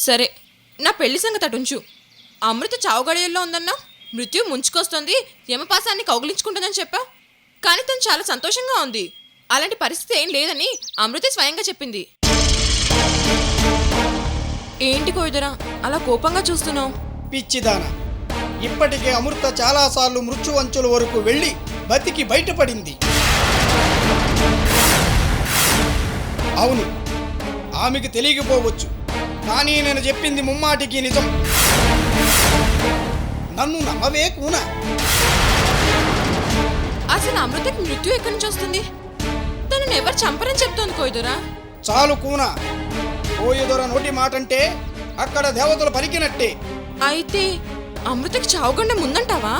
సరే, నా పెళ్లి సంగతి అటుంచు. అమృత చావుగడియల్లో ఉందన్నా, మృత్యు ముంచుకొస్తుంది, యమపాసాన్ని కౌగిలించుకుంటుందని చెప్పా. కానీ తను చాలా సంతోషంగా ఉంది. అలాంటి పరిస్థితి ఏం లేదని అమృతే స్వయంగా చెప్పింది. ఏంటి కోయిదరా అలా కోపంగా చూస్తున్నావు? పిచ్చిదానా, ఇప్పటికే అమృత చాలాసార్లు మృత్యు అంచుల వరకు వెళ్ళి బతికి బయటపడింది. అవును, ఆమెకు తెలియకపోవచ్చు, కానీ నేను చెప్పింది ముమ్మాటికి నిజం. నన్ను నమ్మవే కూనా? అసలు అమృతకి మృత్యు ఎక్కడి నుంచి వస్తుంది? తనను ఎవరు చంపరని చెప్తోంది కోయిదరా. చాలు కూనా, కోయిదొర నోటి మాటంటే అక్కడ దేవతలు పలికినట్టే. అయితే అమృతకి చావుగండం ఉందంటావా?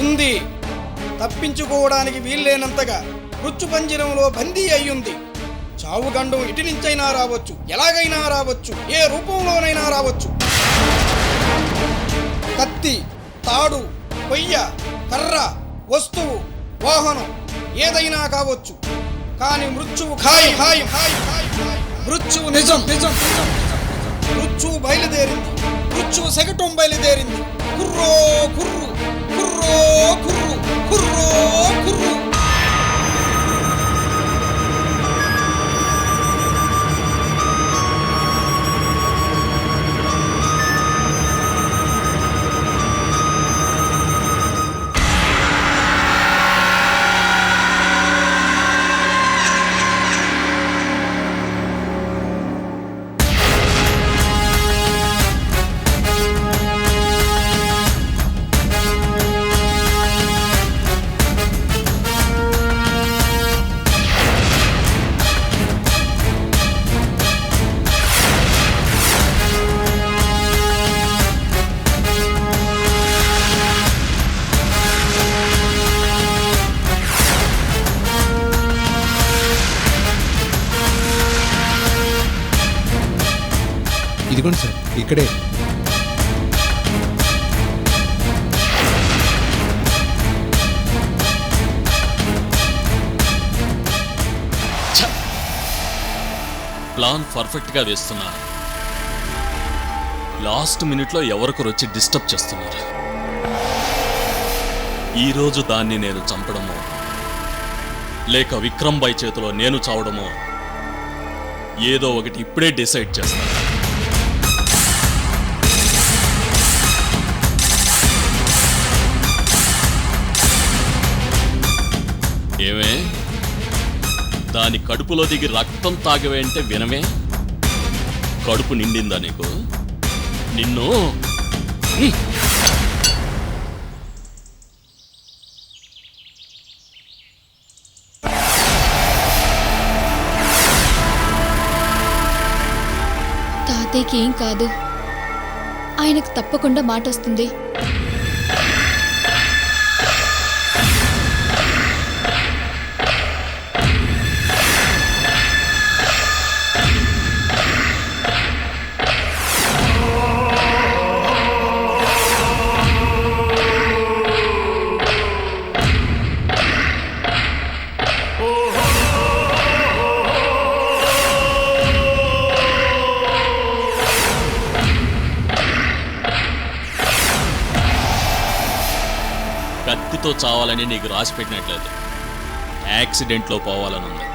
ఉంది, తప్పించుకోవడానికి వీల్లేనంతగా మృత్యు పంజరంలో బందీ అయ్యుంది. చావుగండం ఇటు నుంచైనా రావచ్చు, ఎలాగైనా రావచ్చు, ఏ రూపంలోనైనా రావచ్చు. కత్తి, తాడు, కొయ్య, కర్ర, వస్తువు, వాహనం ఏదైనా కావచ్చు, కానీ మృత్యువు ఖాయం. మృత్యువు నిజం. మృత్యువు బయలుదేరింది, మృత్యువు శకటం బయలుదేరింది. కుర్రో కుర్రు, కుర్రో కుర్రు, కుర్రో కుర్రు. ఇదిగోండి సార్, ఇక్కడే. ప్లాన్ పర్ఫెక్ట్గా వేస్తున్నా, లాస్ట్ మినిట్లో ఎవరికొరు వచ్చి డిస్టర్బ్ చేస్తున్నారు. ఈరోజు దాన్ని నేను చంపడమో లేక విక్రమ్ బాయ్ చేతిలో నేను చావడమో ఏదో ఒకటి ఇప్పుడే డిసైడ్ చేస్తాను. ఏమే, దాని కడుపులో దిగి రక్తం తాగవే అంటే వినమే? కడుపు నిండిందా నీకు? నిన్ను తాతయ్యకి ఏం కాదు, ఆయనకు తప్పకుండా మాట వస్తుంది. కత్తితో చావాలని నీకు రాసి పెట్టినట్లేదు, యాక్సిడెంట్లో పోవాలని ఉంది.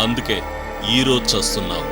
అందుకే ఈరోజు చస్తున్నావు.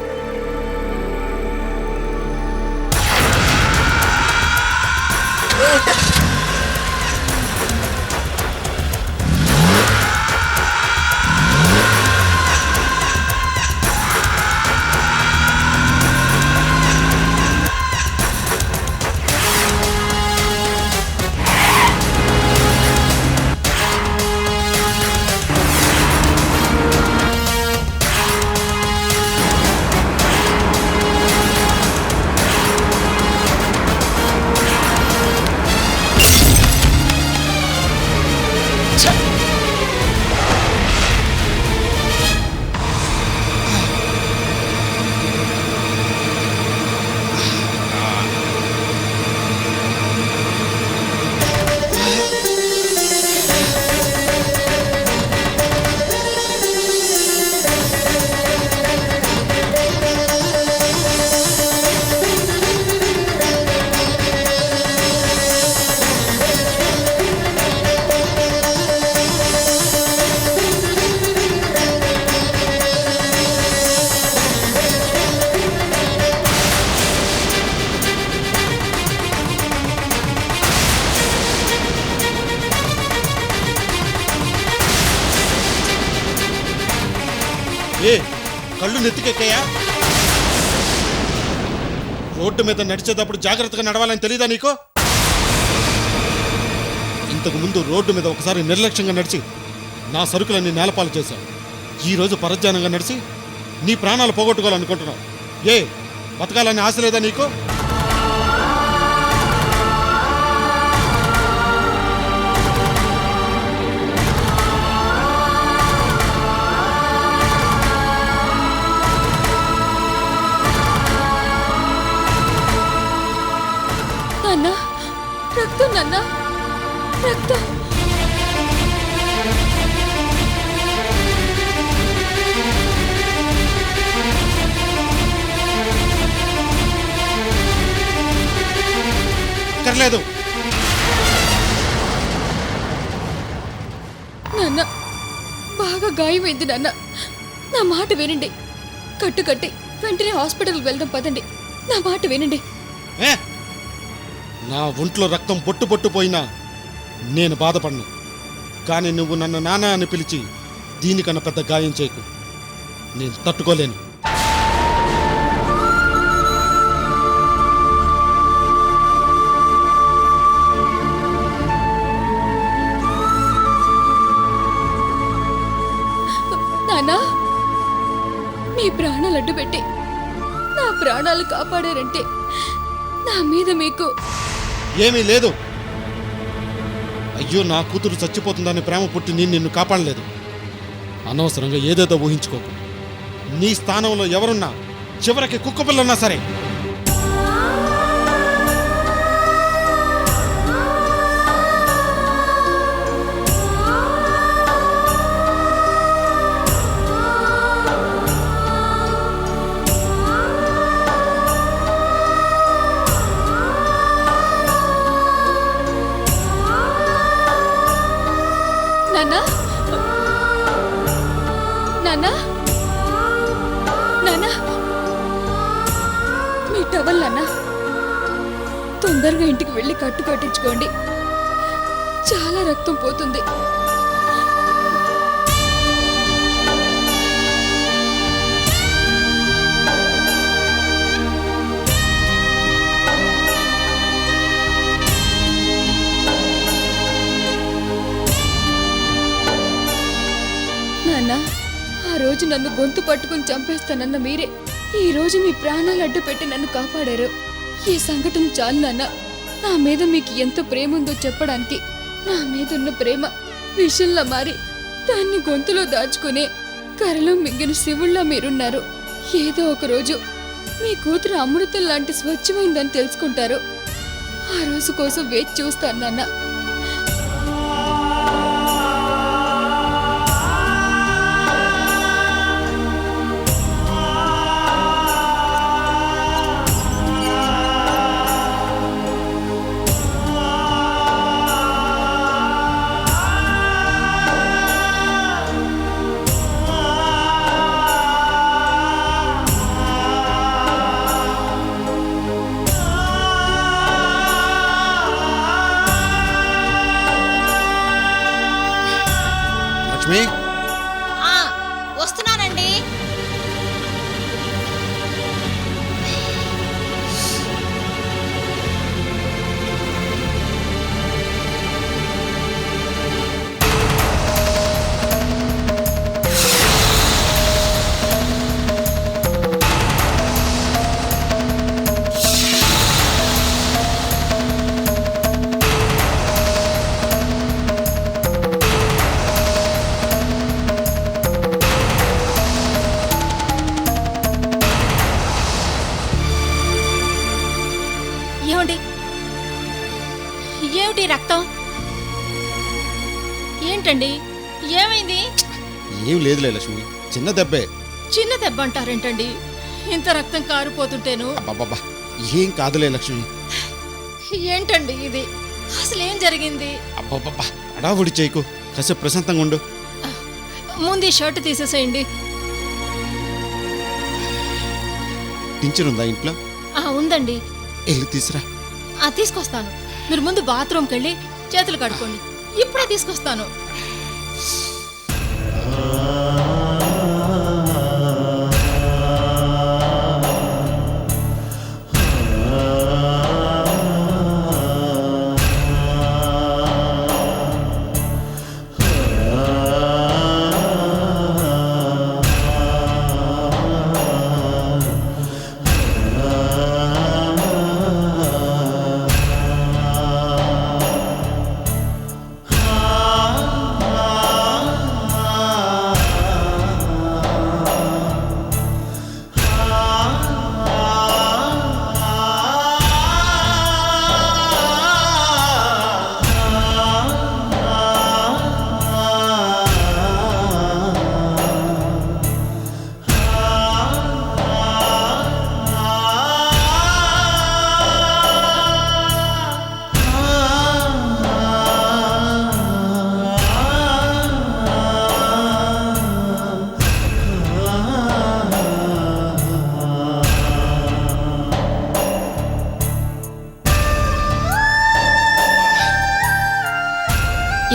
నెత్తికెక్కాయా? రోడ్డు మీద నడిచేటప్పుడు జాగ్రత్తగా నడవాలని తెలీదా నీకు? ఇంతకు ముందు రోడ్డు మీద ఒకసారి నిర్లక్ష్యంగా నడిచి నా సరుకులన్నీ నేలపాలు చేశావు. ఈరోజు పరధ్యానంగా నడిచి నీ ప్రాణాలు పోగొట్టుకోవాలనుకుంటున్నావు. ఏ బతకాలని ఆశ లేదా నీకు? నాన్న, రక్తం నాన్న, రక్తం. అక్కర్లేదు. నాన్న, బాగా గాయమైంది నాన్న. నా మాట వినండి. కట్టి వెంటనే హాస్పిటల్కి వెళ్దాం పదండి. నా మాట వినండి. ఏ? నా ఒంట్లో రక్తం పొట్టు పోయినా నేను బాధపడను. కానీ నువ్వు నన్ను నాన్న అని పిలిచి దీనికన్నా పెద్ద గాయం చేయకు. నేను తట్టుకోలేను. నాన్నా, మీ ప్రాణాలు అడ్డు పెట్టి నా ప్రాణాలు కాపాడారంటే నా మీద మీకు ఏమీ లేదు. అయ్యో నా కూతురు చచ్చిపోతుందని ప్రేమ పుట్టి నేను నిన్ను కాపాడలేదు. అనవసరంగా ఏదేదో ఊహించుకోకు. నీ స్థానంలో ఎవరున్నా, చివరికి కుక్కపిల్లన్నా సరే నాన్నా, నాన్నా, నాన్నా, మీ టవల్ నాన్నా. తొందరగా ఇంటికి వెళ్ళి కట్టు కట్టించుకోండి. చాలా రక్తం పోతుంది. నాన్న, ఆ రోజు నన్ను గొంతు పట్టుకుని చంపేస్తానన్న మీరే ఈ రోజు మీ ప్రాణాలు అడ్డు పెట్టి నన్ను కాపాడారు. ఈ సంఘటన చాలు నాన్న. నా మీద మీకు ఎంత ప్రేమ ఉందో చెప్పడానికి. నా మీద ఉన్న ప్రేమ విషంలా మారి దాన్ని గొంతులో దాచుకునే కరలో మింగిన శివుళ్ళ మీరున్నారు. ఏదో ఒక రోజు మీ కూతురు అమృతం లాంటి స్వచ్ఛమైందని తెలుసుకుంటారు. ఆ రోజు కోసం వేచి చూస్తాను నాన్న. లక్ష్మి, వస్తున్నానండి. ఏమిటి రక్తం? ఏంటండి, ఏమైంది? ఏం లేదులే లక్ష్మి, చిన్న దెబ్బే. చిన్న దెబ్బ అంటారేంటండి? ఇంత రక్తం కారిపోతుంటేను. అబ్బబ్బబ్బా, ఏం కాదులే లక్ష్మి. ఏంటండి ఇది? అసలు ఏం జరిగింది? అబ్బబ్బబ్బా, అడావుడి చేయకు, కాసేపు ప్రశాంతంగా ఉండు. ముందు ఈ షర్ట్ తీసేసేయండి. టించర్ ఉందా ఇంట్లో? ఉందండి. వెళ్ళి తీసురా. తీసుకొస్తాను. మీరు ముందు బాత్రూమ్కి వెళ్ళి చేతులు కడుక్కోండి. ఇప్పుడే తీసుకొస్తాను.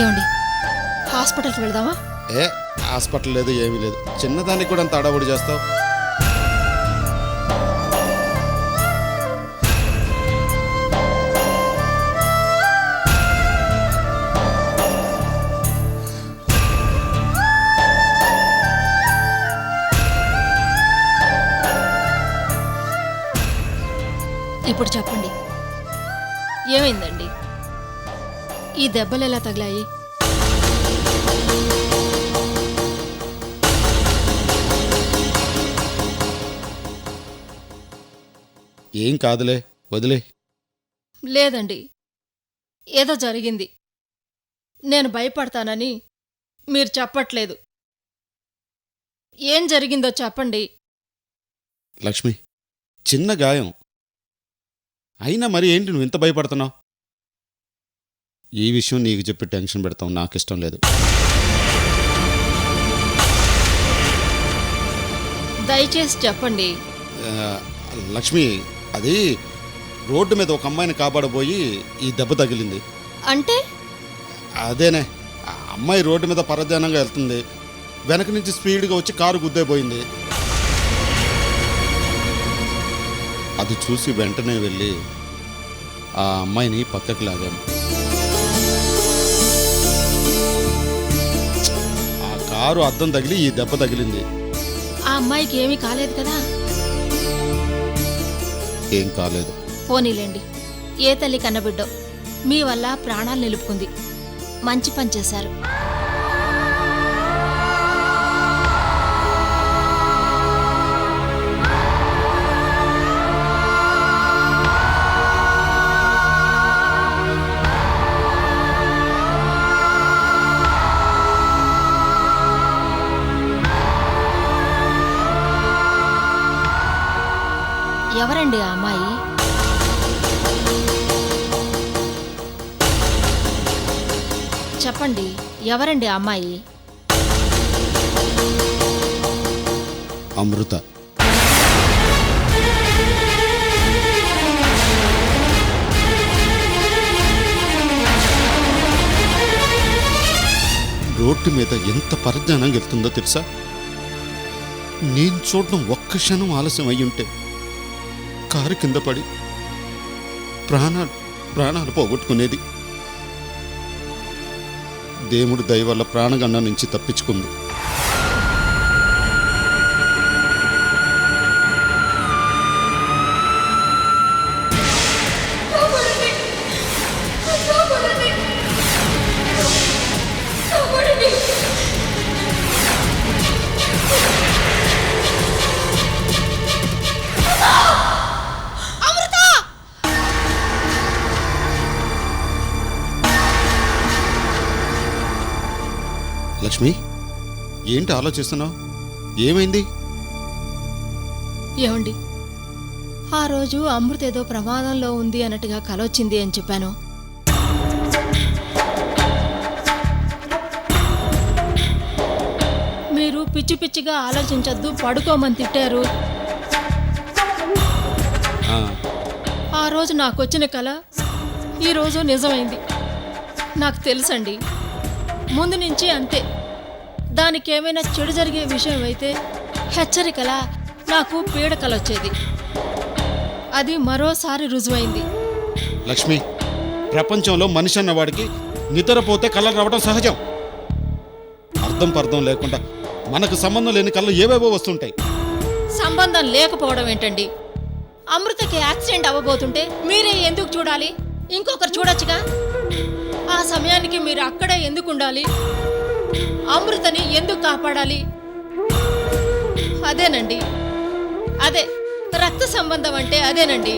ఏమండి హాస్పిటల్కి వెళ్దామా? ఏ హాస్పిటల్ లేదు, ఏమీ లేదు. చిన్నదానికి కూడా అంత అడవుడు చేస్తావు. ఇప్పుడు చెప్పండి, ఏమైందండి? ఈ దెబ్బలు ఎలా తగిలాయి? ఏం కాదులే, వదిలే. లేదండి, ఏదో జరిగింది. నేను భయపడతానని మీరు చెప్పట్లేదు. ఏం జరిగిందో చెప్పండి. లక్ష్మి, చిన్న గాయం అయినా మరి ఏంటి నువ్వు ఇంత భయపడుతున్నావు? ఈ విషయం నీకు చెప్పి టెన్షన్ పెడతాం నాకు ఇష్టం లేదు. దయచేసి చెప్పండి. లక్ష్మి, అది రోడ్డు మీద ఒక అమ్మాయిని కాపాడబోయి ఈ దెబ్బ తగిలింది. అంటే అదేనే, ఆ అమ్మాయి రోడ్డు మీద పరధ్యానంగా వెళ్తుంది. వెనక నుంచి స్పీడ్గా వచ్చి కారు గుద్దేపోయింది. అది చూసి వెంటనే వెళ్ళి ఆ అమ్మాయిని పక్కకి లాగాము. ఆ కారు అద్దం తగిలి ఈ దెబ్బ తగిలింది. ఆ అమ్మాయికి ఏమీ కాలేదు కదా? ఏం కాలేదు. పోనీలేండి, ఏ తల్లి కన్నబిడ్డో మీ వల్ల ప్రాణాలు నిలుపుకుంది. మంచి పని చేశారు. ఎవరండి ఆ అమ్మాయి? చెప్పండి, ఎవరండి ఆ అమ్మాయి? అమృత. రోడ్డు మీద ఎంత పరధ్యానం వెళ్తుందో తెలుసా? నేను చూడడం ఒక్క క్షణం ఆలస్యం అయ్యుంటే కారు కింద పడి ప్రాణాలు పోగొట్టుకునేది. దేవుడు దయ వల్ల ప్రాణగండం నుంచి తప్పించుకుంది. లక్ష్మి, ఏంటి ఆలోచిస్తున్నావు? ఏమైంది? ఏమండి, ఆ రోజు అమృత ఏదో ప్రమాదంలో ఉంది అన్నట్టుగా కలొచ్చింది అని చెప్పాను. మీరు పిచ్చి పిచ్చిగా ఆలోచించొద్దు, పడుకోమని తిట్టారు. ఆ రోజు నాకొచ్చిన కల ఈరోజు నిజమైంది. నాకు తెలుసండి, ముందు నుంచి అంతే. దానికి ఏమైనా చెడు జరిగే విషయం అయితే హెచ్చరికలా నాకు పీడకలొచ్చేది. అది మరోసారి రుజువైంది. లక్ష్మి, ప్రపంచంలో మనిషి అన్నవాడికి నిద్రపోతే కళ్ళ రావడం సహజం. అర్థం పర్థం లేకుండా మనకు సంబంధం లేని కళ్ళు ఏవేవో వస్తుంటాయి. సంబంధం లేకపోవడం ఏంటండి? అమృతకి యాక్సిడెంట్ అవ్వబోతుంటే మీరే ఎందుకు చూడాలి? ఇంకొకరు చూడొచ్చుగా. ఆ సమయానికి మీరు అక్కడే ఎందుకు ఉండాలి? అమృతని ఎందుకు కాపాడాలి? అదేనండి, అదే రక్త సంబంధం అంటే అదేనండి.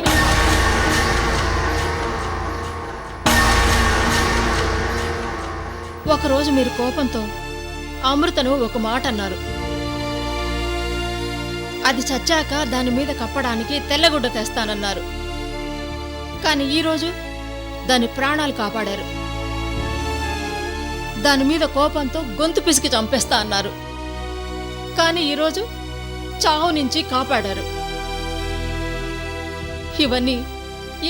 ఒకరోజు మీరు కోపంతో అమృతను ఒక మాట అన్నారు. అది చచ్చాక దాని మీద కప్పడానికి తెల్లగుడ్డ తెస్తానన్నారు. కానీ ఈరోజు దాని ప్రాణాలు కాపాడారు. దాని మీద కోపంతో గొంతు పిసికి చంపేస్తా అన్నారు. కానీ ఈరోజు చావు నుంచి కాపాడారు. ఇవన్నీ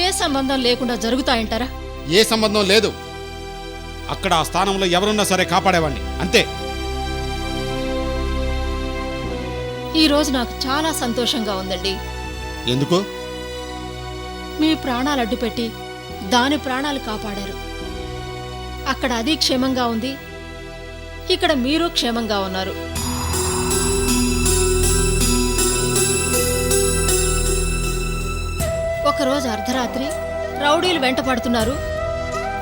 ఏ సంబంధం లేకుండా జరుగుతాయంటారా? ఏ సంబంధం లేదు. అక్కడ ఆ స్థానంలో ఎవరున్నా సరే కాపాడేవాడిని, అంతే. ఈ రోజు నాకు చాలా సంతోషంగా ఉందండి. ఎందుకు? మీ ప్రాణాలు అడ్డుపెట్టి దాని ప్రాణాలు కాపాడారు. అక్కడ అది క్షేమంగా ఉంది, ఇక్కడ మీరు క్షేమంగా ఉన్నారు. ఒకరోజు అర్ధరాత్రి రౌడీలు వెంట పడుతున్నారు.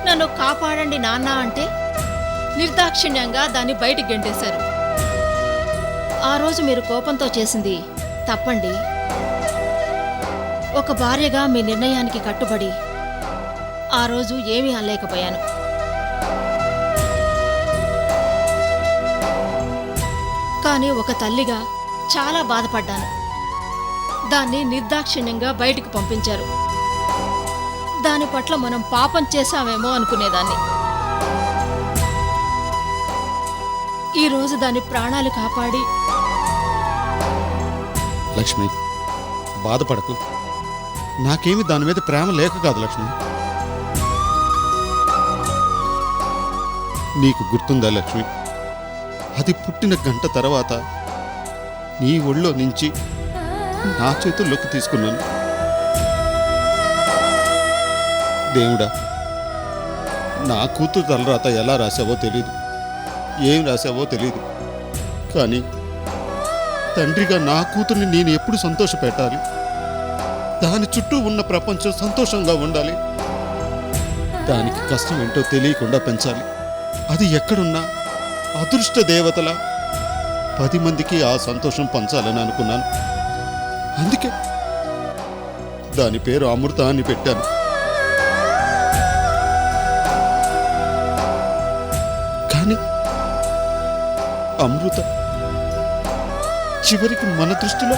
నన్ను కాపాడండి నాన్న అంటే నిర్దాక్షిణ్యంగా దాన్ని బయటికి గెంటేశారు. ఆ రోజు మీరు కోపంతో చేసింది తప్పండి. ఒక భార్యగా మీ నిర్ణయానికి కట్టుబడి ఆ రోజు ఏమీ అనలేకపోయాను. కానీ ఒక తల్లిగా చాలా బాధపడ్డాను. దాన్ని నిర్దాక్షిణ్యంగా బయటికి పంపించారు. దాని పట్ల మనం పాపం చేశామేమో అనుకునేదాన్ని. ఈరోజు దాని ప్రాణాలు కాపాడి. లక్ష్మి, బాధపడకు. నాకేమి దాని మీద ప్రేమ లేక కాదు లక్ష్మి. నీకు గుర్తుందా లక్ష్మి, అది పుట్టిన గంట తర్వాత నీ ఒళ్ళో నుంచి నా చేతుల్లోకి తీసుకున్నాను. దేవుడా, నా కూతురు తలరాత ఎలా రాసావో తెలీదు, ఏం రాసావో తెలీదు. కానీ తండ్రిగా నా కూతుర్ని నేను ఎప్పుడు సంతోషపెట్టాలి? దాని చుట్టూ ఉన్న ప్రపంచం సంతోషంగా ఉండాలి. దానికి కష్టం ఏంటో తెలియకుండా పెంచాలి. అది ఎక్కడున్నా అదృష్ట దేవతల 10 మందికి ఆ సంతోషం పంచాలని అనుకున్నాను. అందుకే దాని పేరు అమృత అని పెట్టాను. కానీ అమృత చివరికి మన దృష్టిలో